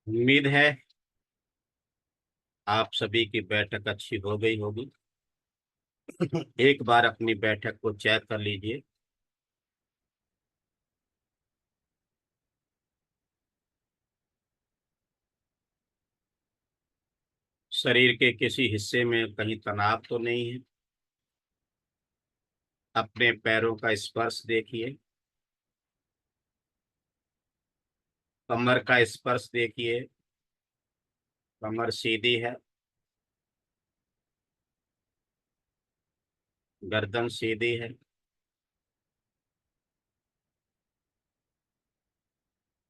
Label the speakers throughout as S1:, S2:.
S1: उम्मीद है आप सभी की बैठक अच्छी हो गई होगी। एक बार अपनी बैठक को चेक कर लीजिए। शरीर के किसी हिस्से में कहीं तनाव तो नहीं है। अपने पैरों का स्पर्श देखिए। कमर का स्पर्श देखिए। कमर सीधी है। गर्दन सीधी है।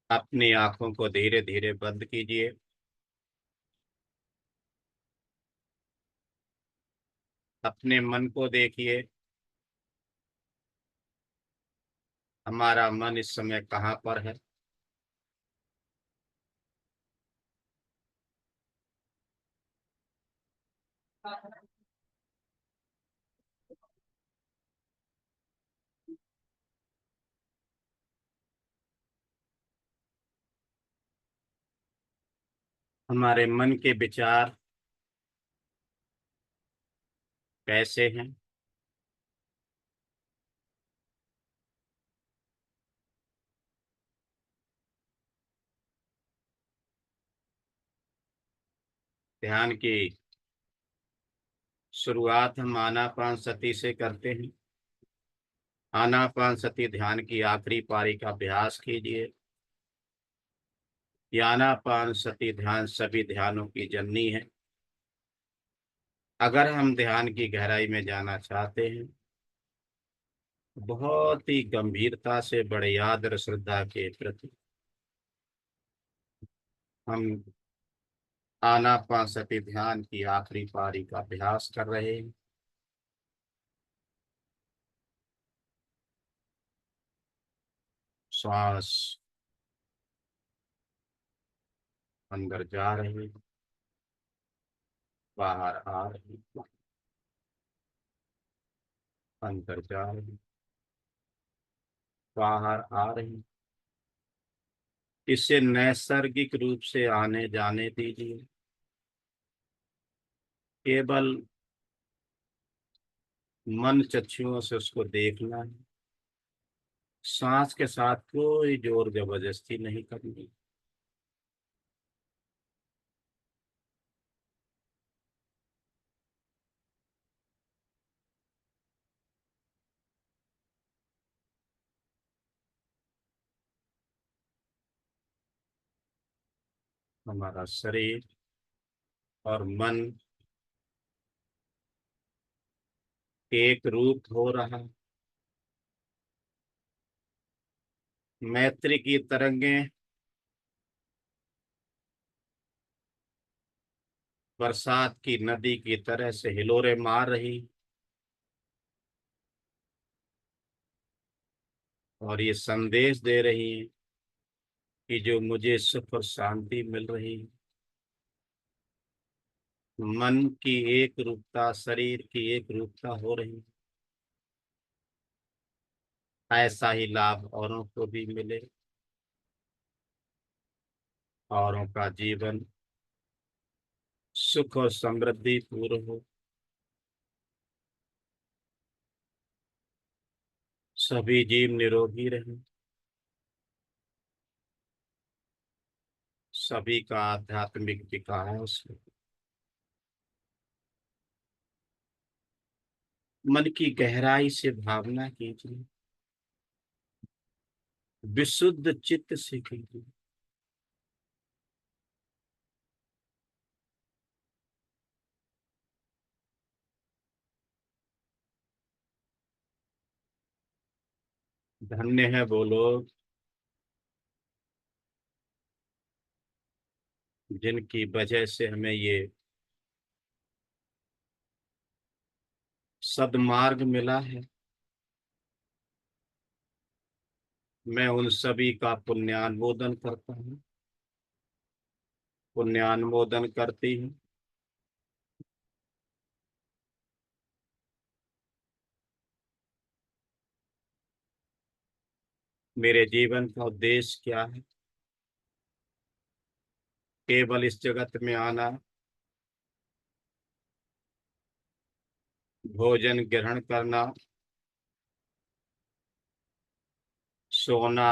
S1: अपनी आंखों को धीरे धीरे बंद कीजिए। अपने मन को देखिए। हमारा मन इस समय कहाँ पर है। हमारे मन के विचार कैसे हैं। ध्यान की शुरुआत हम आनापान सती से करते हैं। आनापान सती ध्यान की आखिरी पारी का अभ्यास कीजिए। ये आनापान सती ध्यान सभी ध्यानों की जननी है। अगर हम ध्यान की गहराई में जाना चाहते हैं, बहुत ही गंभीरता से बड़े आदर श्रद्धा के प्रति हम आनापान सती ध्यान की आखिरी पारी का अभ्यास कर रहे हैं। श्वास अंदर जा रही है, बाहर आ रही है, अंदर जा रही है, बाहर आ रही है। इसे नैसर्गिक रूप से आने जाने दीजिए। केवल मन चक्षुओं से उसको देखना है। सांस के साथ कोई जोर जबरदस्ती नहीं करनी। हमारा शरीर और मन एक रूप हो रहा है। मैत्री की तरंगें बरसात की नदी की तरह से हिलोरे मार रही, और ये संदेश दे रही है कि जो मुझे सुख और शांति मिल रही है। मन की एक रूपता, शरीर की एक रूपता हो रही, ऐसा ही लाभ औरों को भी मिले। औरों का जीवन सुख और समृद्धि पूर्ण हो। सभी जीव निरोगी रहें। सभी का आध्यात्मिक विकास हो। मन की गहराई से भावना कीजिए। विशुद्ध चित्त से कीजिए। धन्य है वो लोग जिनकी वजह से हमें ये सद्मार्ग मिला है। मैं उन सभी का पुण्यानुमोदन करता हूँ, पुण्यानुमोदन करती हूँ। मेरे जीवन का उद्देश्य क्या है। केवल इस जगत में आना, भोजन ग्रहण करना, सोना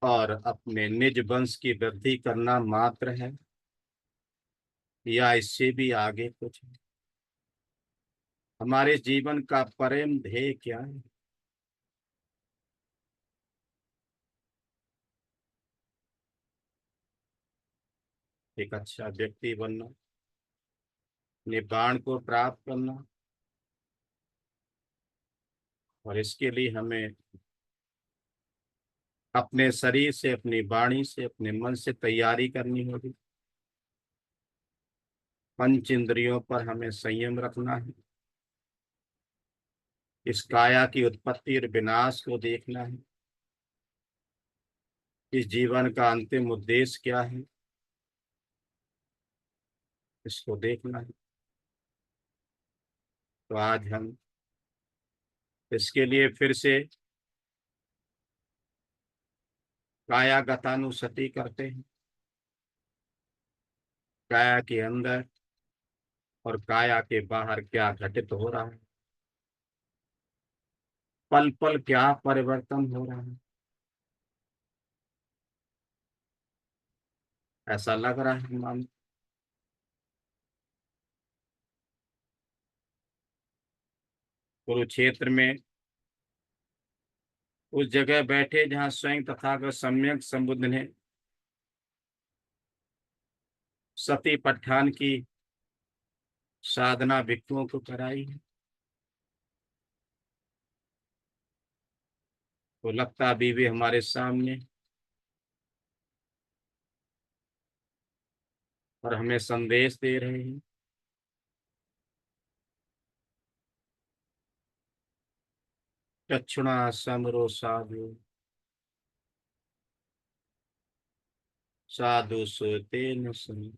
S1: और अपने निज वंश की वृद्धि करना मात्र है, या इससे भी आगे कुछ है? हमारे जीवन का परम ध्येय क्या है? एक अच्छा व्यक्ति बनना, निब्बाण को प्राप्त करना, और इसके लिए हमें अपने शरीर से, अपनी वाणी से, अपने मन से तैयारी करनी होगी। पंच इंद्रियों पर हमें संयम रखना है। इस काया की उत्पत्ति और विनाश को देखना है। इस जीवन का अंतिम उद्देश्य क्या है, इसको देखना है। तो आज हम इसके लिए फिर से काया गतानुसति करते हैं। काया के अंदर और काया के बाहर क्या घटित हो रहा है, पल पल क्या परिवर्तन हो रहा है। ऐसा लग रहा है मान कुरुक्षेत्र में उस जगह बैठे जहां स्वयं तथागत सम्यक संबुद्ध ने सती पठान की साधना भिक्षुओं को कराई है। तो लगता अभी भी हमारे सामने, और हमें संदेश दे रहे हैं। चक्षुणा समरो साधु, साधु सोते न सुन।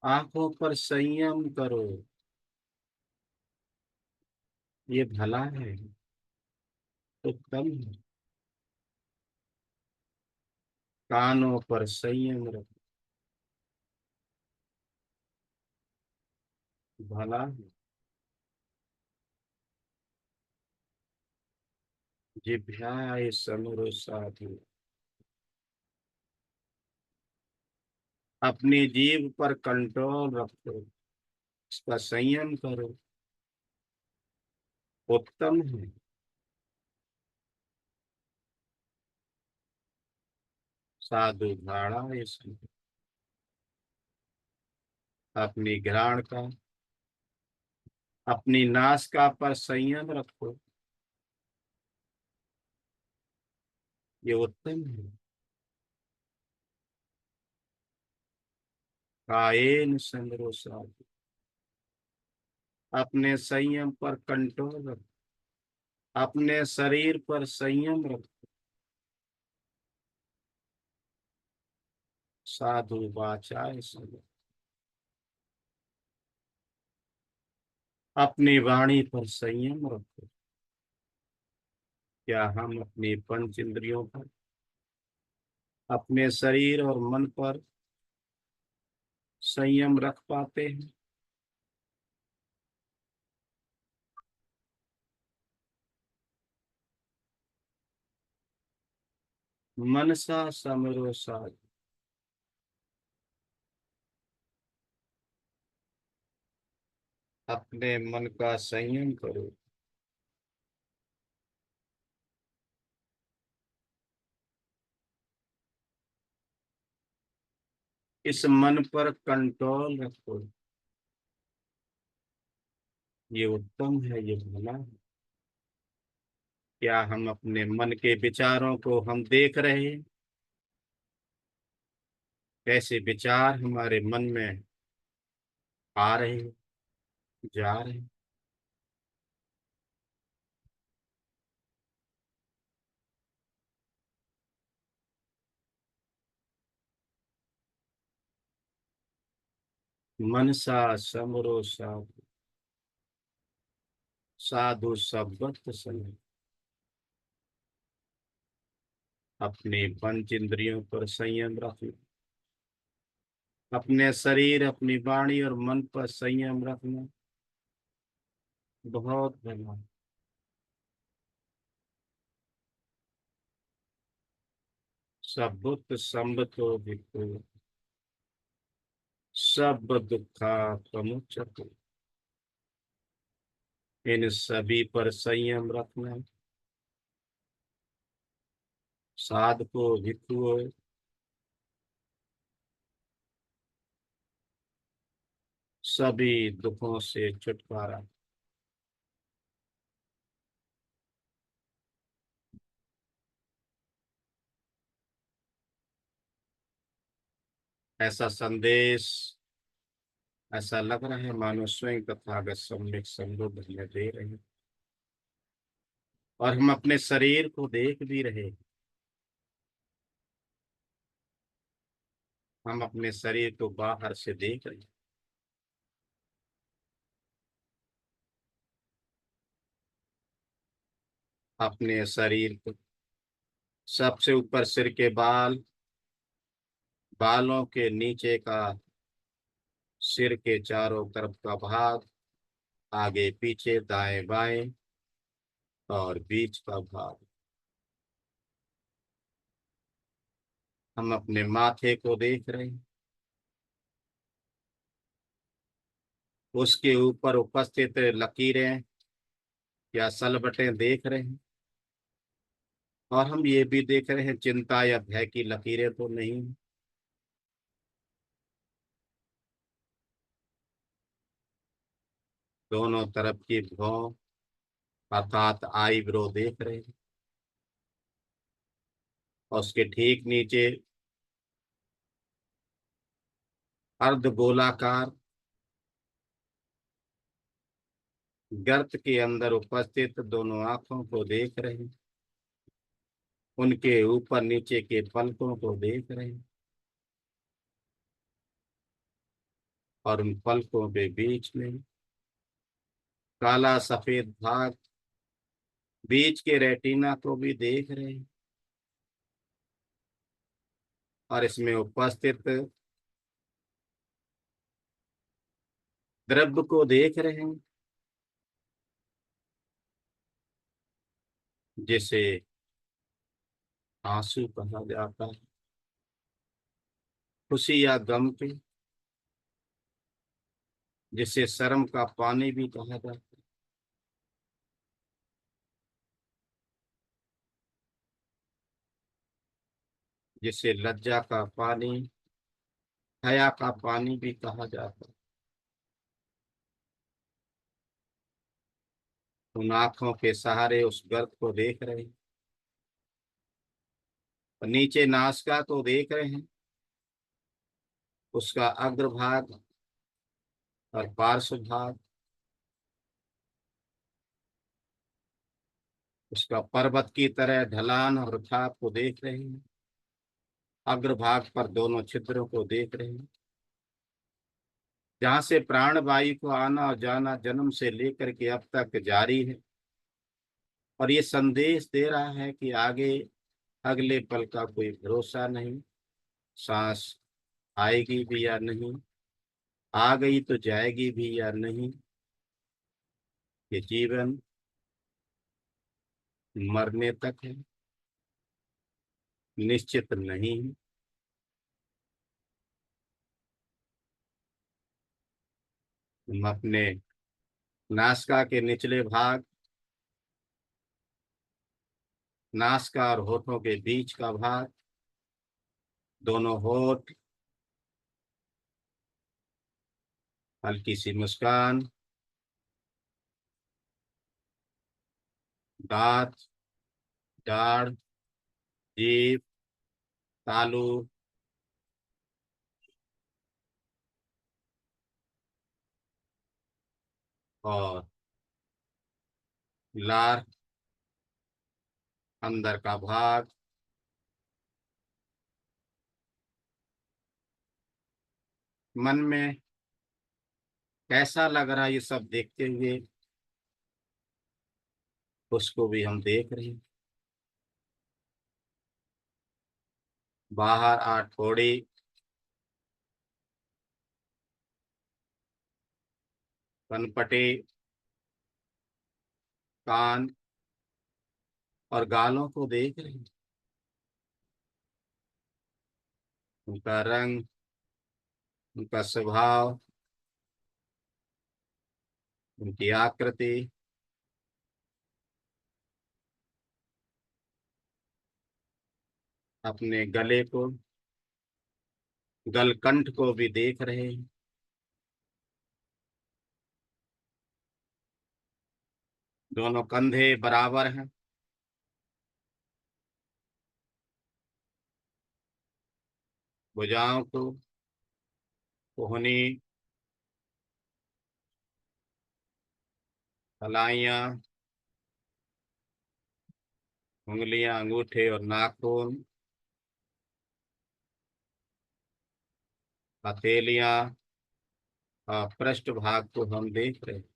S1: आंखों पर संयम करो, ये भला है, उत्तम है। कानों पर संयम रखो, भला है। जिह्वाय समरो साधु, अपनी जीभ पर कंट्रोल रखो, इसका संयम करो, उत्तम है। साधु घाड़ा इसमें अपनी घ्राण का, अपनी नासिका पर संयम रखो, ये उत्तम है। कायेन समरो साधु, अपने संयम पर कंट्रोल रखो, अपने शरीर पर संयम रखो। साधु वाचाय समरो, अपनी वाणी पर संयम रखो। क्या हम अपनी पंच इंद्रियों पर, अपने शरीर और मन पर संयम रख पाते हैं? मनसा समरो साधु, अपने मन का संयम करो। इस मन पर कंट्रोल रखो, ये उत्तम है, ये भला है। क्या हम अपने मन के विचारों को हम देख रहे हैं? कैसे विचार हमारे मन में आ रहे हैं, जा रहे हैं? मनसा समरो साधु, साधु सब्बत समय, अपनी पंच इंद्रियों पर संयम रखना, अपने शरीर, अपनी वाणी और मन पर संयम रखना बहुत भला। सबुत संबतो भिक्खु, सब दुखा प्रमुचते। इन सभी पर संयम रखना, साधको भिक्षुओं, सभी दुखों से छुटकारा। ऐसा संदेश, ऐसा लग रहा है मानो स्वयं तथागत सम्यक संबुद्ध हमें दे रहे हैं, और हम अपने शरीर को देख भी रहे हैं। हम अपने शरीर को बाहर से देख रहे हैं। अपने शरीर को, सबसे ऊपर सिर के बाल, बालों के नीचे का, सिर के चारों तरफ का भाग, आगे पीछे दाएं बाएं और बीच का भाग। हम अपने माथे को देख रहे हैं, उसके ऊपर उपस्थित लकीरें या सलबटें देख रहे हैं, और हम ये भी देख रहे हैं चिंता या भय की लकीरें तो नहीं। दोनों तरफ की भौं अर्थात आईब्रो देख रहे हैं, और उसके ठीक नीचे अर्ध गोलाकार गर्त के अंदर उपस्थित दोनों आंखों को देख रहे हैं, उनके ऊपर नीचे के पलकों को देख रहे हैं, और उन पलकों के बीच में काला सफेद भाग, बीच के रेटिना को भी देख रहे हैं, और इसमें उपस्थित द्रव्य को देख रहे हैं, जिसे आंसू कहा जाता है, खुशी या गम के, जिसे शर्म का पानी भी कहा जाता है, जिसे लज्जा का पानी, हया का पानी भी कहा जाता है। उन आंखों के सहारे उस गर्त को देख रहे हैं, और नीचे नासिका को देख रहे हैं, उसका अग्रभाग और पार्श्व भाग, उसका पर्वत की तरह ढलान और उठाव को देख रहे हैं, अग्रभाग पर दोनों छिद्रों को देख रहे हैं, जहां से प्राणवायु को आना और जाना जन्म से लेकर के अब तक जारी है, और ये संदेश दे रहा है कि आगे अगले पल का कोई भरोसा नहीं, सांस आएगी भी या नहीं, आ गई तो जाएगी भी या नहीं। ये जीवन मरने तक है, निश्चित नहीं है। हम अपने नासिका के निचले भाग, नासिका और होठों के बीच का भाग, दोनों होठ, हल्की सी मुस्कान, दांत, दाढ़, जीभ, तालू, और लार, अंदर का भाग। मन में कैसा लग रहा है ये सब देखते हुए, उसको भी हम देख रहे हैं। बाहर 8 थोड़ी, कनपटी, कान और गालों को देख रहे हैं। उनका रंग, उनका स्वभाव, उनकी आकृति, अपने गले को, गलकंठ को भी देख रहे हैं। दोनों कंधे बराबर हैं। भुजाओं को, कोहनी, कलाइयाँ, उंगलियां, अंगूठे और नाखून, हथेलियां और पृष्ठ भाग को हम देख रहे हैं।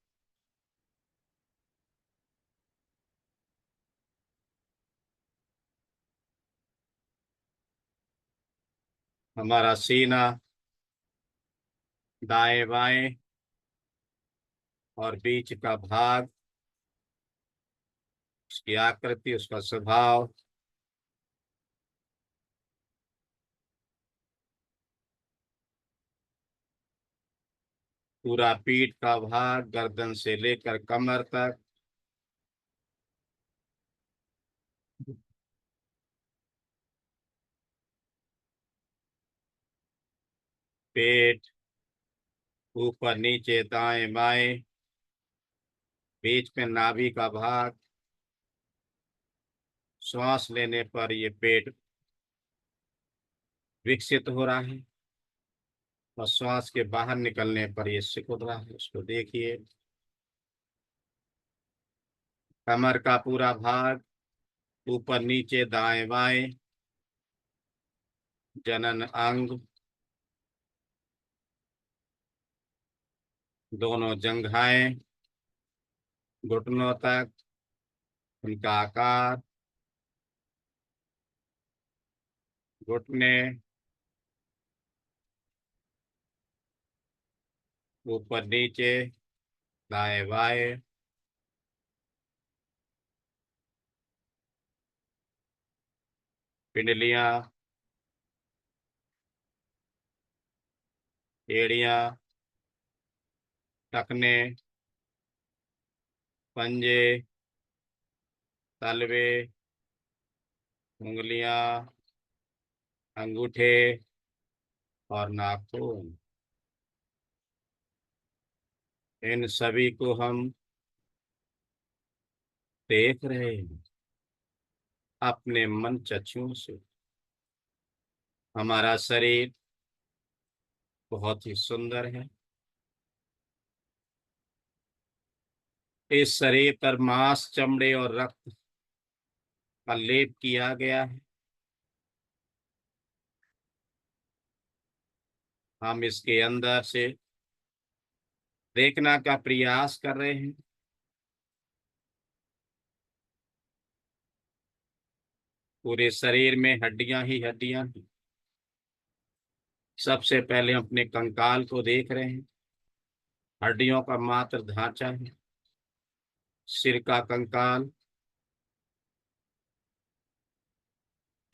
S1: हमारा सीना, दाएं बाएं और बीच का भाग, उसकी आकृति, उसका स्वभाव, पूरा पीठ का भाग, गर्दन से लेकर कमर तक, पेट, ऊपर नीचे दाएं बाएं, बीच में नाभि का भाग। श्वास लेने पर ये पेट विकसित हो रहा है और श्वास के बाहर निकलने पर ये सिकुड़ रहा है। उसको देखिए। कमर का पूरा भाग, ऊपर नीचे दाएं बाएं, जनन अंग, दोनों जंघाएं, घुटनों तक, उनका आकार, घुटने, ऊपर नीचे, दाएं बाएं, पिंडलियां, एड़ियां, टखने, पंजे, तलवे, उंगलियां, अंगूठे और नाखून, इन सभी को हम देख रहे हैं अपने मन चक्षुओं से। हमारा शरीर बहुत ही सुंदर है। इस शरीर पर मांस, चमड़े और रक्त का लेप किया गया है। हम इसके अंदर से देखने का प्रयास कर रहे हैं। पूरे शरीर में हड्डियां ही हड्डियां हैं। सबसे पहले अपने कंकाल को देख रहे हैं। हड्डियों का मात्र ढांचा है। सिर का कंकाल,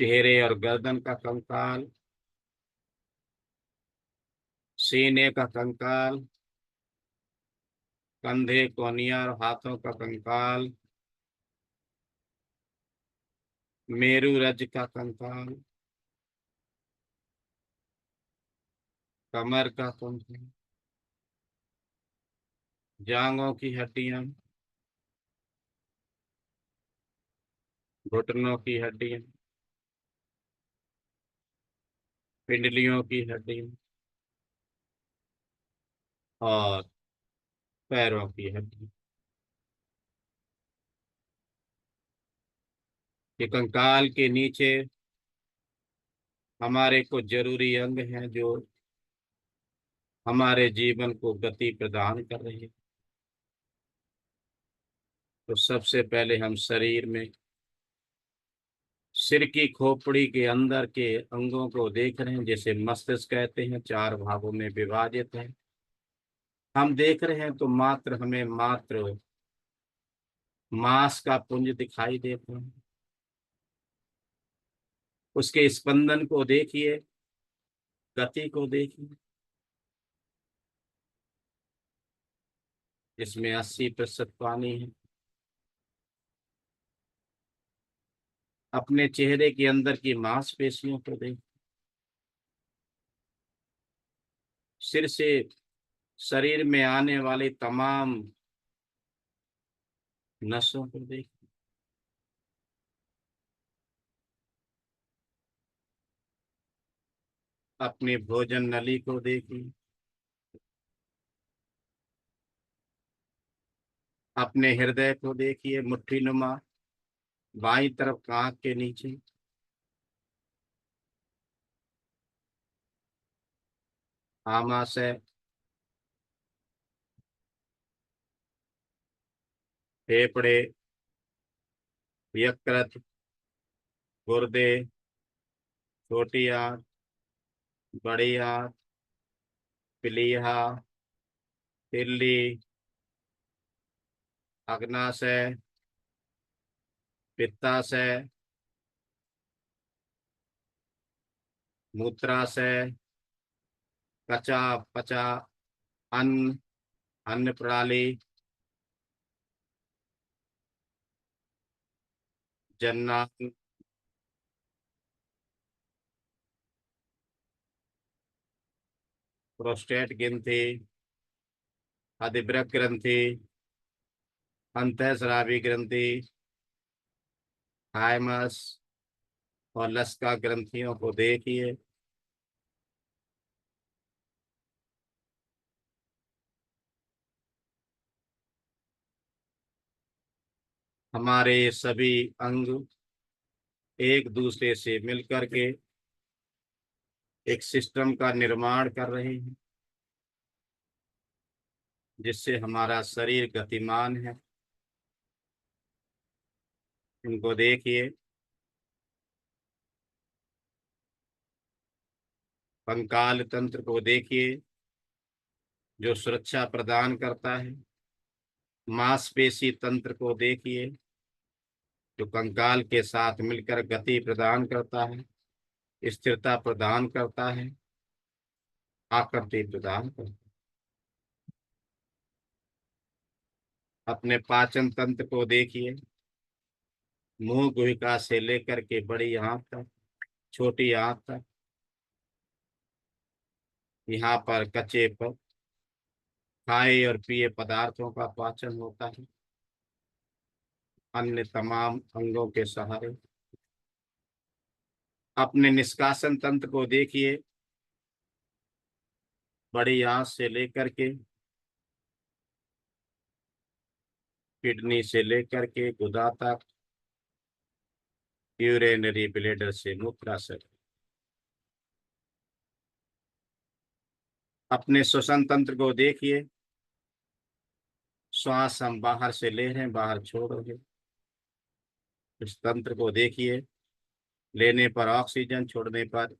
S1: चेहरे और गर्दन का कंकाल, सीने का कंकाल, कंधे, कोहनियां और हाथों का कंकाल, मेरू रज का कंकाल, कमर का कंकाल, जांघों की हड्डियां, घुटनों की हड्डियां, पिंडलियों की हड्डियां और पैरों की हड्डियां। ये कंकाल के नीचे हमारे कुछ जरूरी अंग हैं जो हमारे जीवन को गति प्रदान कर रही है। तो सबसे पहले हम शरीर में सिर की खोपड़ी के अंदर के अंगों को देख रहे हैं, जैसे मस्तिष्क कहते हैं, चार भागों में विभाजित है। हम देख रहे हैं तो हमें मात्र मांस का पुंज दिखाई देता है। उसके स्पंदन को देखिए, गति को देखिए, जिसमें 80% पानी है। अपने चेहरे के अंदर की मांसपेशियों को देख, सिर से शरीर में आने वाली तमाम नसों को देख, अपनी भोजन नली को देखिए, अपने हृदय को देखिए, मुट्ठी नुमा, बाईं तरफ आंख के नीचे, आमाशय, फेफड़े, यकृत, गुर्दे, छोटी आंत, बड़ी आंत, प्लीहा, तिल्ली, अग्नाशय, पित्ताशय, मूत्राशय, कचा पचा, अन्न, अन्न प्रणाली, जननांग, प्रोस्टेट ग्रंथि, अधिवृक्क ग्रंथि, अंतःस्रावी ग्रंथि, हाइमस और लसका ग्रंथियों को देखिए। हमारे ये सभी अंग एक दूसरे से मिलकर के एक सिस्टम का निर्माण कर रहे हैं, जिससे हमारा शरीर गतिमान है। इनको देखिए, कंकाल तंत्र को देखिए, जो सुरक्षा प्रदान करता है। मांसपेशी तंत्र को देखिए, जो कंकाल के साथ मिलकर गति प्रदान करता है, स्थिरता प्रदान करता है, आकृति प्रदान करता है। अपने पाचन तंत्र को देखिए, मुंह गुहिका से लेकर के बड़ी आंत तक, छोटी आंत तक, यहाँ पर कच्चे पर खाए और पिए पदार्थों का पाचन होता है। अन्य तमाम अंगों के सहारे अपने निष्कासन तंत्र को देखिए, बड़ी आंत से लेकर के किडनी से लेकर के गुदा तक, यूरेनरी ब्लैडर से मूत्राशय। अपने श्वसन तंत्र को देखिए, श्वास हम बाहर से ले रहे हैं, बाहर छोड़ोगे। इस तंत्र को देखिए, लेने पर ऑक्सीजन, छोड़ने पर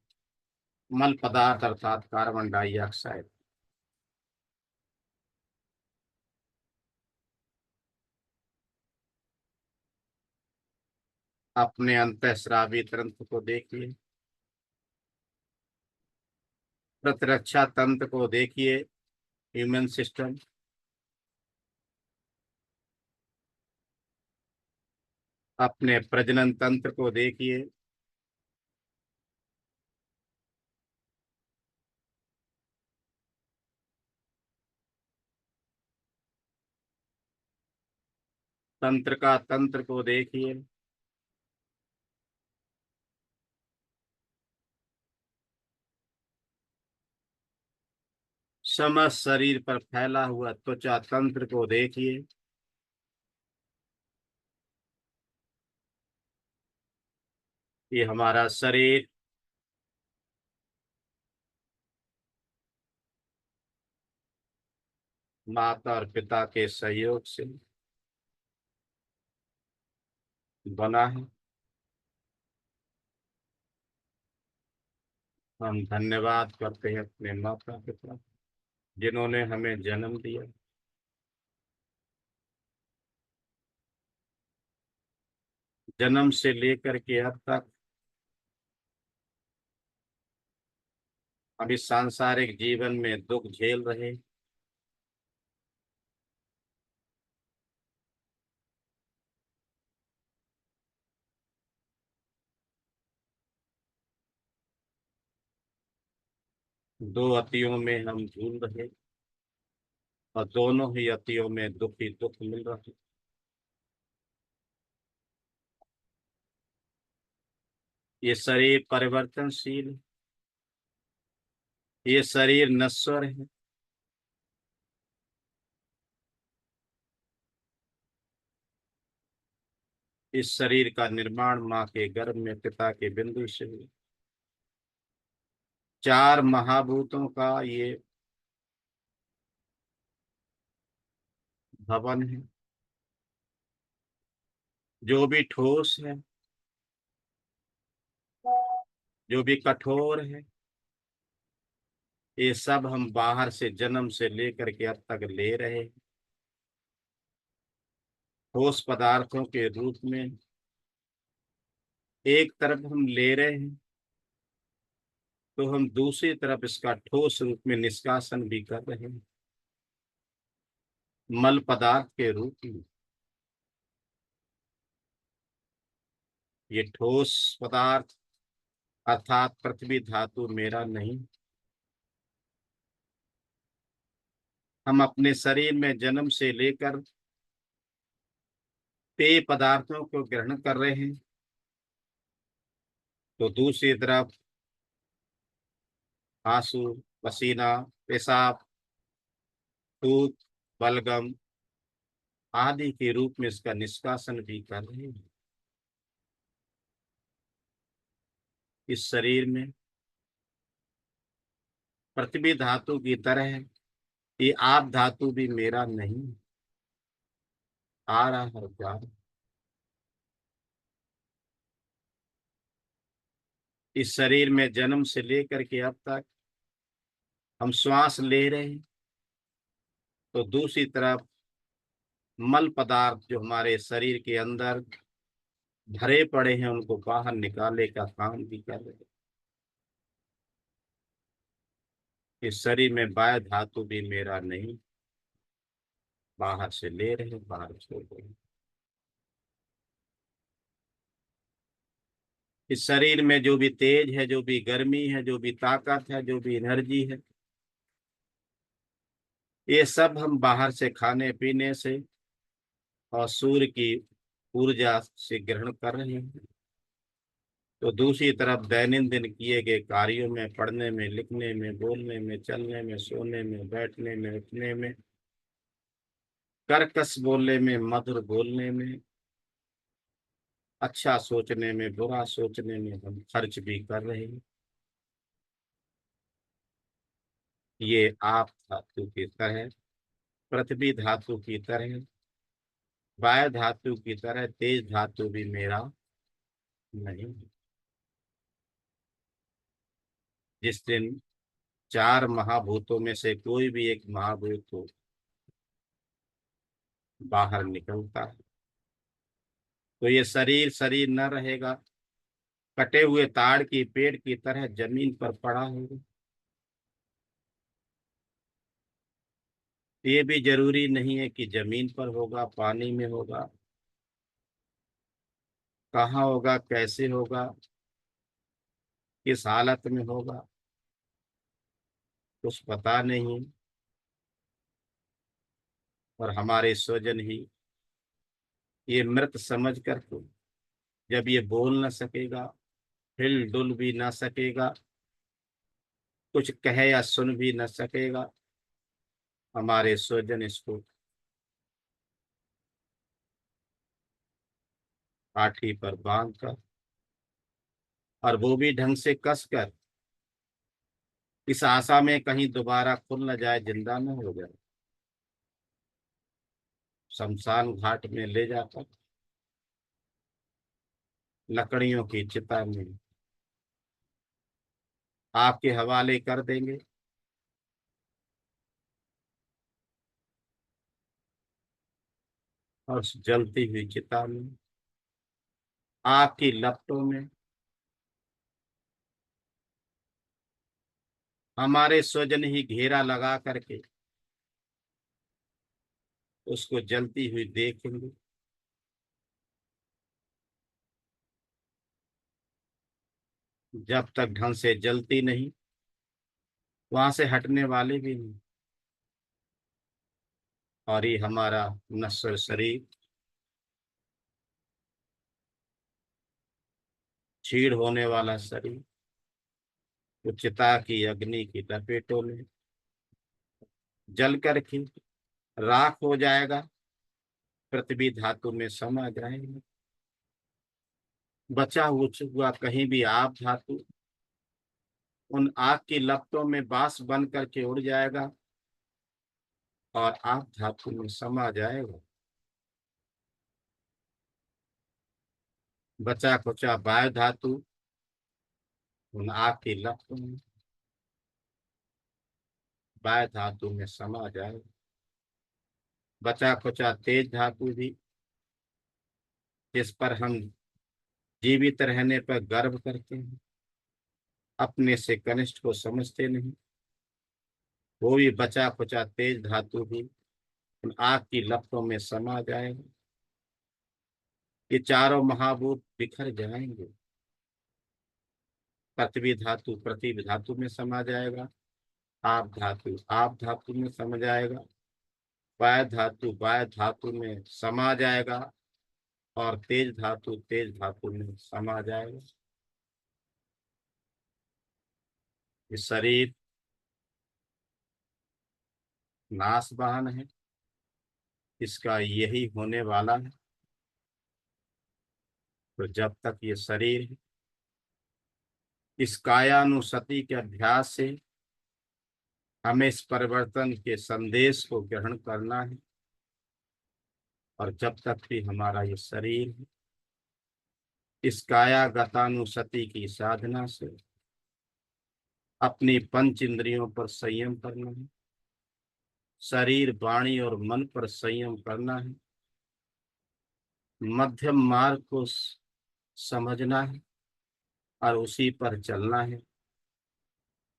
S1: मल पदार्थ अर्थात कार्बन डाइऑक्साइड। अपने अंतःस्रावी तंत्र को देखिए, प्रतिरक्षा तंत्र को देखिए, ह्यूमन सिस्टम। अपने प्रजनन तंत्र को देखिए, तंत्र का तंत्र को देखिए, समस्त शरीर पर फैला हुआ त्वचा तंत्र को देखिए। ये हमारा शरीर माता और पिता के सहयोग से बना है। हम धन्यवाद करते हैं अपने माता पिता जिन्होंने हमें जन्म दिया। जन्म से लेकर के अब तक अभी सांसारिक जीवन में दुख झेल रहे। दो अतियों में हम झूल रहे और दोनों ही अतियों में दुख ही दुख मिल रहा है। ये शरीर परिवर्तनशील है, ये शरीर नश्वर है। इस शरीर का निर्माण माँ के गर्भ में पिता के बिंदु से हुआ। चार महाभूतों का ये भवन है। जो भी ठोस है, जो भी कठोर है, ये सब हम बाहर से जन्म से लेकर के अब तक ले रहे हैं। ठोस पदार्थों के रूप में एक तरफ हम ले रहे हैं, तो हम दूसरी तरफ इसका ठोस रूप में निष्कासन भी कर रहे हैं, मल पदार्थ के रूप में। ये ठोस पदार्थ अर्थात पृथ्वी धातु मेरा नहीं। हम अपने शरीर में जन्म से लेकर पेय पदार्थों को ग्रहण कर रहे हैं, तो दूसरी तरफ आंसू, पसीना, पेशाब, थूक, बलगम आदि के रूप में इसका निष्कासन भी कर रहे हैं। इस शरीर में पृथ्वी धातु की तरह ये आप धातु भी मेरा नहीं। आ रहा है जा रहा। इस शरीर में जन्म से लेकर के अब तक हम श्वास ले रहे हैं, तो दूसरी तरफ मल पदार्थ जो हमारे शरीर के अंदर भरे पड़े हैं उनको बाहर निकाले का काम भी कर रहे हैं। इस शरीर में बाह्य धातु भी मेरा नहीं। बाहर से ले रहे हैं, बाहर छोड़ रहे हैं। इस शरीर में जो भी तेज है, जो भी गर्मी है, जो भी ताकत है, जो भी एनर्जी है, ये सब हम बाहर से खाने पीने से और सूर्य की ऊर्जा से ग्रहण कर रहे हैं। तो दूसरी तरफ दैनंदिन किए गए कार्यों में, पढ़ने में, लिखने में, बोलने में, चलने में, सोने में, बैठने में, उठने में, कर्कश बोलने में, मधुर बोलने में, अच्छा सोचने में, बुरा सोचने में हम खर्च भी कर रहे हैं। ये आप धातु की तरह, पृथ्वी धातु की तरह, वायु धातु की तरह तेज धातु भी मेरा नहीं। जिस दिन चार महाभूतों में से कोई भी एक महाभूत को बाहर निकलता है, तो ये शरीर शरीर न रहेगा, कटे हुए ताड़ की पेड़ की तरह जमीन पर पड़ा होगा। ये भी जरूरी नहीं है कि जमीन पर होगा, पानी में होगा, कहाँ होगा, कैसे होगा, किस हालत में होगा, कुछ पता नहीं। और हमारे स्वजन ही ये मृत समझ कर को, जब ये बोल न सकेगा, हिल डुल भी ना सकेगा, कुछ कहे या सुन भी न सकेगा, हमारे स्वजन इसको पाठी पर बांध कर, और वो भी ढंग से कस कर, इस आशा में कहीं दोबारा खुल न जाए, जिंदा न हो जाए, शमशान घाट में ले जाकर लकड़ियों की चिता में आपके हवाले कर देंगे। और उस जलती हुई चिता में, आग की लपटों में हमारे स्वजन ही घेरा लगा करके उसको जलती हुई देखेंगे। जब तक ढंग से जलती नहीं, वहां से हटने वाले भी नहीं। और ये हमारा नश्वर शरीर, क्षीण होने वाला शरीर, वो चिता की अग्नि की लपेटों में जल करके राख हो जाएगा, पृथ्वी धातु में समा जाएगा। बचा हुआ कहीं भी आप धातु उन आग की लपटों में बांस बन करके उड़ जाएगा और आप धातु में समा जाएगा। बचा खुचा वायु धातु उन आग की लपटों में वायु धातु में समा जाएगा। बचा खुचा तेज धातु भी, जिस पर हम जीवित रहने पर गर्व करते हैं, अपने से कनिष्ठ को समझते नहीं, वो भी बचा खुचा तेज धातु भी उन आग की लपटों में समा जाएगा। ये चारों महाभूत बिखर जाएंगे। पृथ्वी धातु पृथ्वी धातु में समा जाएगा, आप धातु में समा जाएगा, वायु धातु में समा जाएगा, और तेज धातु में समा जाएगा। ये शरीर नासवान है, इसका यही होने वाला है। तो जब तक ये शरीर है, इस कायानुसति के अभ्यास से हमें इस परिवर्तन के संदेश को ग्रहण करना है। और जब तक भी हमारा ये शरीर है, इस काया गतानुसति की साधना से अपनी पंच इंद्रियों पर संयम करना है, शरीर वाणी और मन पर संयम करना है, मध्यम मार्ग को समझना है और उसी पर चलना है।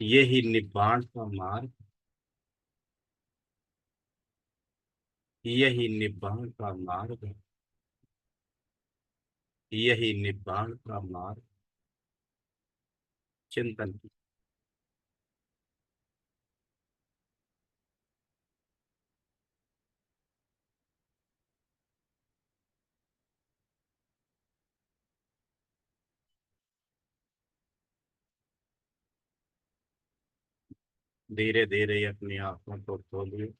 S1: यही निब्बाण का मार्ग, यही निब्बाण का मार्ग है, यही निब्बाण का मार्ग। चिंतन की। धीरे धीरे अपनी आंखों को खोलिए।